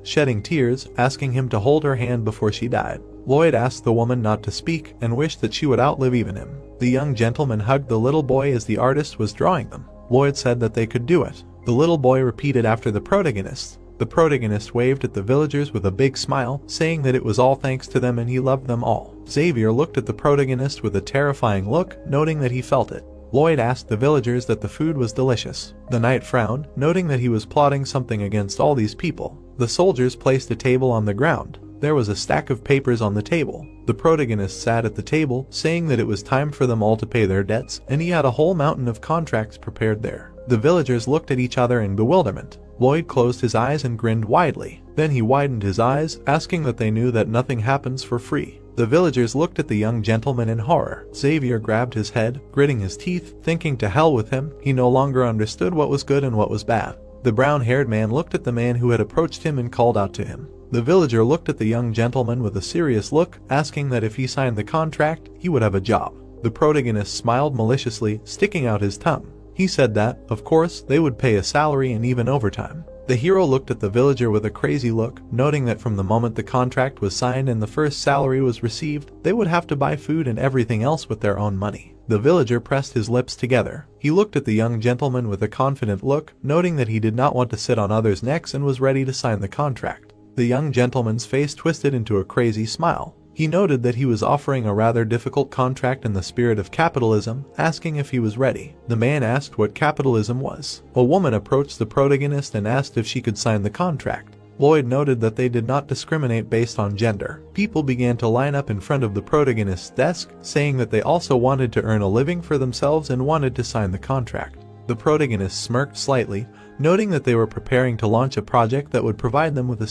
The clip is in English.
shedding tears, asking him to hold her hand before she died. Lloyd asked the woman not to speak and wished that she would outlive even him. The young gentleman hugged the little boy as the artist was drawing them. Lloyd said that they could do it. The little boy repeated after the protagonist. The protagonist waved at the villagers with a big smile, saying that it was all thanks to them and he loved them all. Xavier looked at the protagonist with a terrifying look, noting that he felt it. Lloyd asked the villagers that the food was delicious. The knight frowned, noting that he was plotting something against all these people. The soldiers placed a table on the ground. There was a stack of papers on the table. The protagonist sat at the table, saying that it was time for them all to pay their debts, and he had a whole mountain of contracts prepared there. The villagers looked at each other in bewilderment. Lloyd closed his eyes and grinned widely. Then he widened his eyes, asking that they knew that nothing happens for free. The villagers looked at the young gentleman in horror. Xavier grabbed his head, gritting his teeth, thinking to hell with him. He no longer understood what was good and what was bad. The brown-haired man looked at the man who had approached him and called out to him. The villager looked at the young gentleman with a serious look, asking that if he signed the contract, he would have a job. The protagonist smiled maliciously, sticking out his tongue. He said that, of course, they would pay a salary and even overtime. The hero looked at the villager with a crazy look, noting that from the moment the contract was signed and the first salary was received, they would have to buy food and everything else with their own money. The villager pressed his lips together. He looked at the young gentleman with a confident look, noting that he did not want to sit on others' necks and was ready to sign the contract. The young gentleman's face twisted into a crazy smile. He noted that he was offering a rather difficult contract in the spirit of capitalism, asking if he was ready. The man asked what capitalism was. A woman approached the protagonist and asked if she could sign the contract. Lloyd noted that they did not discriminate based on gender. People began to line up in front of the protagonist's desk, saying that they also wanted to earn a living for themselves and wanted to sign the contract. The protagonist smirked slightly, noting that they were preparing to launch a project that would provide them with a